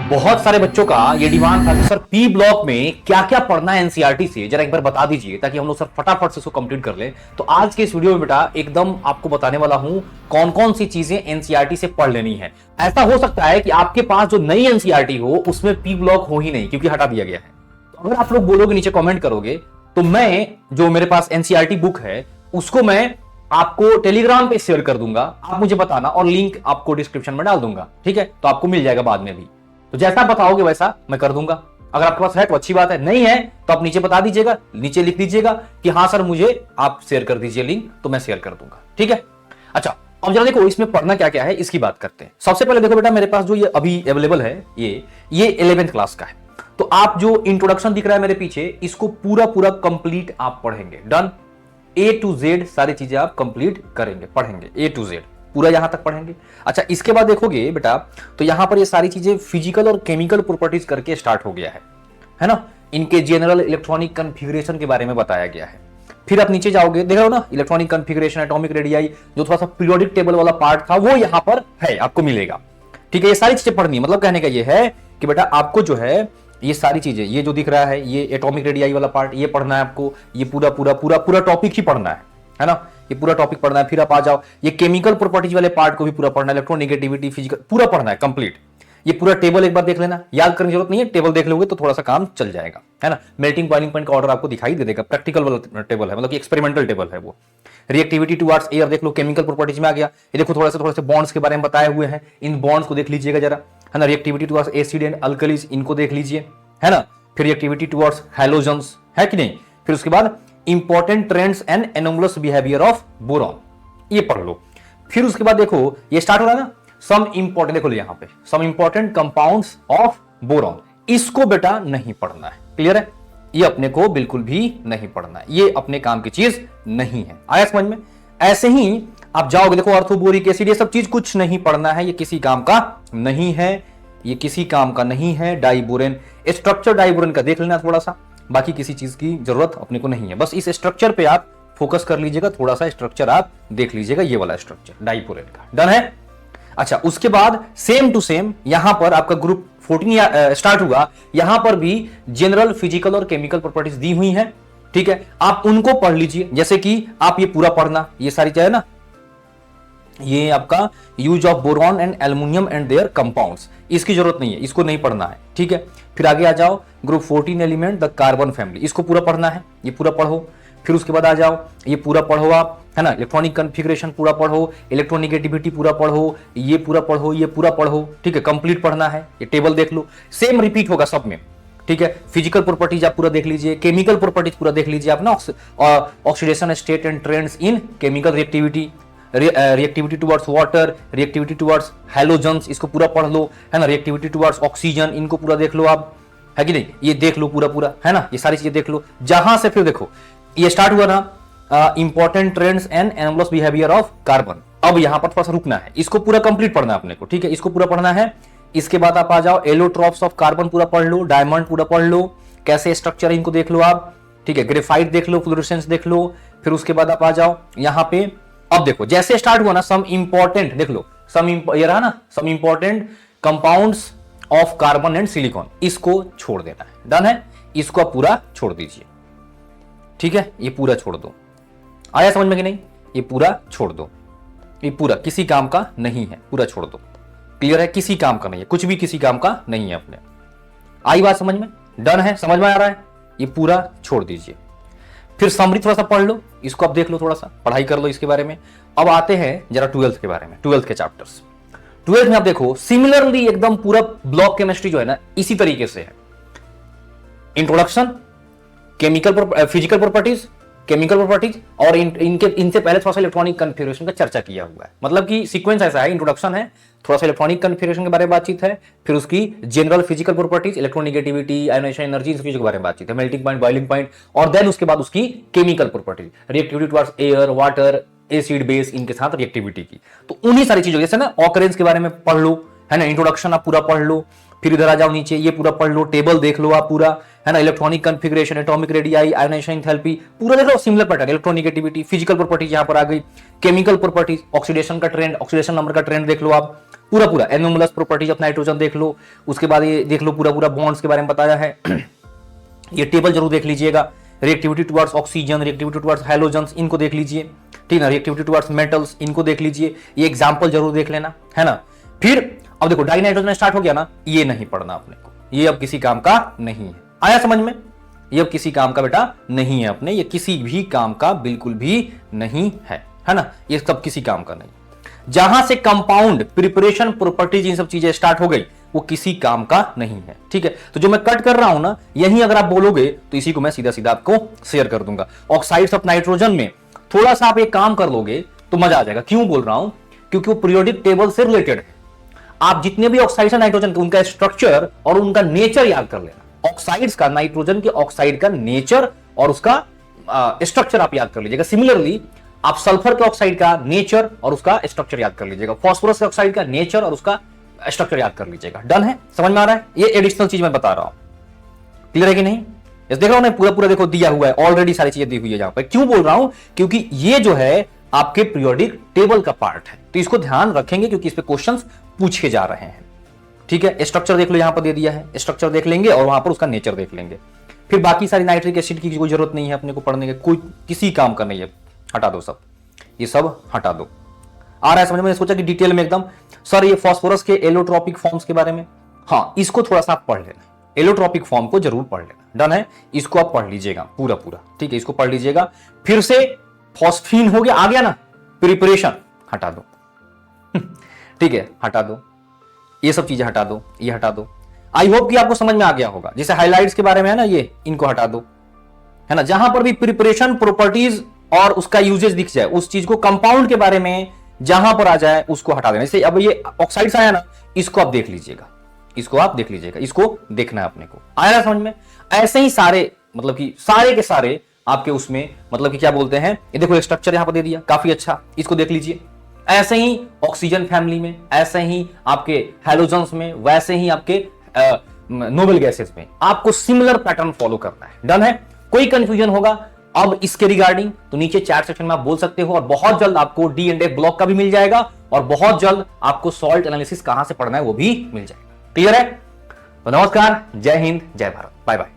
बहुत सारे बच्चों का ये डिमांड था कि सर पी ब्लॉक में क्या क्या पढ़ना है एनसीईआरटी से, जरा एक बार बता दीजिए ताकि हम लोग सर फटाफट से इसको कंप्लीट कर लें। तो आज के इस वीडियो में बेटा एकदम आपको बताने वाला हूं कौन कौन सी चीजें एनसीईआरटी से पढ़ लेनी है। ऐसा हो सकता है कि आपके पास जो नई एनसीईआरटी हो उसमें पी ब्लॉक हो ही नहीं, क्योंकि हटा दिया गया है। तो अगर आप लोग बोलोगे, नीचे कॉमेंट करोगे, तो मैं जो मेरे पास एनसीईआरटी बुक है उसको मैं आपको टेलीग्राम पे शेयर कर दूंगा। आप मुझे बताना और लिंक आपको डिस्क्रिप्शन में डाल दूंगा, ठीक है? तो आपको मिल जाएगा बाद में भी। तो जैसा बताओगे वैसा मैं कर दूंगा। अगर आपके पास है तो अच्छी बात है, नहीं है तो आप नीचे बता दीजिएगा, नीचे लिख दीजिएगा कि हाँ सर मुझे आप शेयर कर दीजिए लिंक, तो मैं शेयर कर दूंगा, ठीक है? अच्छा, अब जरा देखो इसमें पढ़ना क्या क्या है इसकी बात करते हैं। सबसे पहले देखो बेटा, मेरे पास जो ये अभी अवेलेबल है ये 11th क्लास का है। तो आप जो इंट्रोडक्शन दिख रहा है मेरे पीछे, इसको पूरा पूरा कंप्लीट आप पढ़ेंगे। डन, A to Z सारी चीजें आप कंप्लीट करेंगे, पढ़ेंगे A to Z पूरा यहां तक पढ़ेंगे। अच्छा, इसके बाद देखोगे बेटा तो यहां पर ये सारी चीजें फिजिकल और केमिकल प्रॉपर्टीज करके स्टार्ट हो गया है ना? इनके जनरल इलेक्ट्रॉनिक कॉन्फ़िगरेशन के बारे में बताया गया है। फिर आप नीचे जाओगे, देख रहे हो ना, इलेक्ट्रॉनिक कॉन्फ़िगरेशन, एटॉमिक रेडियाई, जो थोड़ा सा पीरियोडिक टेबल वाला पार्ट था वो यहां पर है, आपको मिलेगा, ठीक है? ये सारी चीजें पढ़नी, मतलब कहने का ये है कि बेटा आपको जो है ये सारी चीजें, ये जो दिख रहा है ये एटॉमिक रेडियाई वाला पार्ट, ये पढ़ना है आपको। ये पूरा पूरा पूरा पूरा टॉपिक ही पढ़ना है ना? ये पूरा टॉपिक पढ़ना है। फिर आप आ जाओ, ये केमिकल प्रॉपर्टीज वाले पार्ट को भी पूरा पढ़ना है, इलेक्ट्रोनेगेटिविटी, फिजिकल, पूरा पढ़ना है कंप्लीट। ये पूरा टेबल एक बार देख लेना, याद करने की जरूरत नहीं है, टेबल देख लोगे तो थोड़ा सा काम चल जाएगा, है ना? मेल्टिंग बॉइलिंग पॉइंट का ऑर्डर आपको दिखाई दे देगा, प्रैक्टिकल वाला टेबल है, मतलब कि एक्सपेरिमेंटल टेबल है वो। रिएक्टिविटी टुवर्ड्स एयर देख लो, केमिकल प्रॉपर्टीज में आ गया। ये देखो थोड़ा से बॉन्ड्स के बारे में बताए हुए हैं, इन बॉन्ड्स को देख लीजिएगा जरा, है ना? Reactivity towards acid and alkalis, इनको देख लीजिए, है ना? फिर रिएक्टिविटी टुवर्ड्स हैलोजन्स, है कि नहीं? फिर उसके बाद important trends and anomalous behaviour of boron, ये पढ़ लो। फिर उसके बाद देखो ये स्टार्ट हो रहा है ना, सम इंपॉर्टेंट, देखो यहां पे some important compounds of boron, इसको बेटा नहीं पढ़ना है, क्लियर है? ये अपने को बिल्कुल भी नहीं पढ़ना है, ये अपने काम की चीज नहीं है। आया समझ में? ऐसे ही आप जाओगे, देखो ऑर्थोबोरिक एसिड, ये सब चीज कुछ नहीं पढ़ना है, ये किसी काम का नहीं है, ये किसी काम का नहीं है। डाइबोरेन, स्ट्रक्चर डाइबोरेन का देख लेना थोड़ा सा, बाकी किसी चीज की जरूरत अपने को नहीं है, बस इस स्ट्रक्चर पे आप फोकस कर लीजिएगा, थोड़ा सा स्ट्रक्चर आप देख लीजिएगा, ये वाला स्ट्रक्चर डाइबोरेन का। डन है? अच्छा, उसके बाद सेम टू सेम यहां पर आपका ग्रुप 14 स्टार्ट हुआ, यहां पर भी जनरल फिजिकल और केमिकल प्रॉपर्टीज दी हुई हैं, ठीक है? आप उनको पढ़ लीजिए, जैसे कि आप ये पूरा पढ़ना, ये सारी चीजें ना, ये आपका use of boron and aluminium and there compounds, इसकी जरूरत नहीं है, इसको नहीं पढ़ना है, ठीक है? फिर आगे आ जाओ, group 14 element the carbon family, इसको पूरा पढ़ना है, ये पूरा पढ़ो। फिर उसके बाद आ जाओ, ये पूरा पढ़ो आप, है ना? इलेक्ट्रॉनिक कॉन्फ़िगरेशन पूरा पढ़ो, इलेक्ट्रोनेगेटिविटी पूरा पढ़ो, ये पूरा पढ़ो, ये पूरा पढ़ो, ठीक है? कंप्लीट पढ़ना है। ये टेबल देख लो, सेम रिपीट होगा सब में, ठीक है? फिजिकल प्रॉपर्टीज आप पूरा देख लीजिए, केमिकल प्रॉपर्टीज पूरा देख लीजिए आप ना, oxidation state and trends in chemical reactivity, reactivity towards water, reactivity towards halogens, इसको पूरा पढ़ लो, है ना? रिएक्टिविटी टुवर्ड्स ऑक्सीजन, इनको पूरा देख लो आप, है कि नहीं? ये देख लो पूरा पूरा, है ना? ये सारी चीजें देख लो। जहां से फिर देखो ये स्टार्ट हुआ ना, important trends and anomalous behaviour of carbon, अब यहां पर थोड़ा सा रुकना है, इसको पूरा कंप्लीट पढ़ना है अपने को, ठीक है? इसको पूरा पढ़ना है। इसके बाद आप आ जाओ, एलोट्रॉप्स ऑफ कार्बन पूरा पढ़ लो, डायमंड पूरा पढ़ लो, कैसे स्ट्रक्चर है इनको देख लो आप, ठीक है? ग्रेफाइट देख लो, फ्लोरेसेंस देख लो। फिर उसके बाद आप आ जाओ यहां पे, अब देखो जैसे स्टार्ट हुआ ना, सम इंपॉर्टेंट देख लो, ये रहा ना, some important compounds of carbon and silicon, इसको छोड़ देना है। डन है? इसको आप पूरा छोड़ दीजिए, ठीक है? ये पूरा छोड़ दो। आया समझ में कि नहीं? ये पूरा छोड़ दो, ये पूरा किसी काम का नहीं है, पूरा छोड़ दो। क्लियर है? किसी काम का नहीं है, कुछ भी किसी काम का नहीं है अपने। आई बात समझ में? डन है? समझ में आ रहा है? ये पूरा छोड़ दीजिए। फिर समरी थोड़ा सा पढ़ लो, इसको आप देख लो, थोड़ा सा पढ़ाई कर लो इसके बारे में। अब आते हैं जरा 12th के बारे में, 12th के चैप्टर्स। 12th में आप देखो सिमिलरली एकदम पूरा ब्लॉक केमिस्ट्री जो है ना इसी तरीके से है। Introduction, chemical physical properties, chemical properties, और इनसे पहले थोड़ा सा इलेक्ट्रॉनिक कॉन्फ़िगरेशन का चर्चा किया हुआ है, मतलब कि सीक्वेंस ऐसा है, इंट्रोडक्शन है, थोड़ा सा इलेक्ट्रॉनिक कॉन्फ़िगरेशन के बारे में बातचीत है, फिर उसकी general physical properties, electronegativity, ionization energy, इन चीजों के बारे में बातचीत है, मेल्टिंग पॉइंट, बॉइलिंग पॉइंट, और देन उसके बाद उसकी chemical properties, reactivity towards air, water, acid, base, इनके साथ रिएक्टिविटी की। तो उन्हीं सारी चीजों, जैसे ना ऑकरेंस के बारे में पढ़ लो, है ना? इंट्रोडक्शन आप पूरा पढ़ लो, फिर इधर आ जाओ नीचे, ये पूरा पढ़ लो, टेबल देख लो आप पूरा, है ना, electronic configuration, atomic radii, ionization enthalpy, पूरा देख लो, similar pattern, electronegativity, physical properties यहां पर आ गई, केमिकल प्रॉपर्टीज, ऑक्सीडेशन का ट्रेंड, ऑक्सीडेशन नंबर का ट्रेंड देख लो आप पूरा पूरा, एनोमलस प्रॉपर्टीज ऑफ नाइट्रोजन देख लो, उसके बाद ये देख लो पूरा पूरा बॉन्ड्स के बारे में बताया है। ये टेबल जरूर देख लीजिएगा, reactivity towards oxygen, reactivity towards halogens, इनको देख लीजिए, ठीक है, रिएक्टिविटी टुवर्ड्स मेटल्स, इनको देख लीजिए, ये एग्जांपल जरूर देख लेना, है ना। फिर अब देखो डाइनाइट्रोजन स्टार्ट हो गया ना, ये नहीं पढ़ना अपने को, ये अब किसी काम का नहीं है, आया समझ में, ये अब किसी काम का बेटा नहीं है अपने, ये किसी भी काम का बिल्कुल भी नहीं है ना, ये सब किसी काम का नहीं। जहां से कंपाउंड प्रिपरेशन प्रॉपर्टीज इन सब चीजें स्टार्ट हो गई, वो किसी काम का नहीं है, ठीक है। तो जो मैं कट कर रहा हूं ना, यही अगर आप बोलोगे तो इसी को मैं सीधा सीधा आपको शेयर कर दूंगा। ऑक्साइड्स ऑफ नाइट्रोजन में थोड़ा सा आप एक काम कर लोगे तो मजा आ जाएगा। क्यों बोल रहा हूं? क्योंकि वो पीरियोडिक टेबल से रिलेटेड है। आप जितने भी ऑक्साइड्स हैं नाइट्रोजन के, उनका स्ट्रक्चर और उनका नेचर याद कर लेना। ऑक्साइड्स का, नाइट्रोजन के ऑक्साइड का नेचर और उसका स्ट्रक्चर आप याद कर लीजिएगा। सिमिलरली आप सल्फर के ऑक्साइड का नेचर और उसका स्ट्रक्चर याद कर लीजिएगा। फास्फोरस के ऑक्साइड का नेचर और उसका स्ट्रक्चर याद कर लीजिएगा। डन है? समझ में आ रहा है? ये एडिशनल चीज मैं बता रहा हूं, क्लियर है कि नहीं? देख रहा हूं ना, पूरा पूरा देखो दिया हुआ है ऑलरेडी, सारी चीजें दी हुई है यहां पर। क्यों बोल रहा हूं? क्योंकि ये जो है आपके पीरियोडिक टेबल का पार्ट है, तो इसको ध्यान रखेंगे क्योंकि इस पे क्वेश्चंस पूछे जा रहे हैं, ठीक है। स्ट्रक्चर देख लो, यहां पर दे दिया है, स्ट्रक्चर देख लेंगे और वहां पर उसका नेचर देख लेंगे। फिर बाकी सारी नाइट्रिक एसिड की कोई जरूरत नहीं है अपने को पढ़ने के, कोई किसी काम का नहीं है, हटा दो सब, ये सब हटा दो। आ रहा है समझ में? सोचा कि डिटेल में एकदम सर ये फास्फोरस के एलोट्रोपिक फॉर्म्स के बारे में, हाँ इसको थोड़ा सा आप पढ़ लेना, एलोट्रोपिक फॉर्म को जरूर पढ़ लेना। डन है? इसको आप पढ़ लीजिएगा पूरा पूरा, ठीक है, इसको पढ़ लीजिएगा। फिर से फॉस्फीन हो गया, आ गया ना, प्रिपरेशन हटा दो ठीक है, हटा दो, ये सब चीजें हटा दो, ये हटा दो। आई होप कि आपको समझ में आ गया होगा। जैसे हाइलाइट्स के बारे में है ना, ये इनको हटा दो, है ना। जहां पर भी प्रिपरेशन प्रॉपर्टीज और उसका यूजेज दिख जाए, उस चीज को, कंपाउंड के बारे में जहां पर आ जाए उसको हटा देना। जैसे अब ये ऑक्साइड्स आया ना, इसको आप देख लीजिएगा, इसको आप देख लीजिएगा, इसको देखना है अपने को। आया ना समझ में? ऐसे ही सारे, मतलब कि सारे के सारे आपके उसमें, मतलब कि क्या बोलते हैं, ये देखो स्ट्रक्चर यहां पर दे दिया, काफी अच्छा, इसको देख लीजिए। ऐसे ही ऑक्सीजन फैमिली में, ऐसे ही आपके हैलोजन्स में, वैसे ही आपके नोबल गैसेस में आपको सिमिलर पैटर्न फॉलो करना है। डन है? कोई कंफ्यूजन होगा अब इसके रिगार्डिंग तो नीचे चैट सेक्शन में आप बोल सकते हो, और बहुत जल्द आपको D&F ब्लॉक का भी मिल जाएगा, और बहुत जल्द आपको सॉल्ट एनालिसिस कहां से पढ़ना है वो भी मिल जाएगा। क्लियर है? तो नमस्कार, जय हिंद, जय भारत, बाय बाय।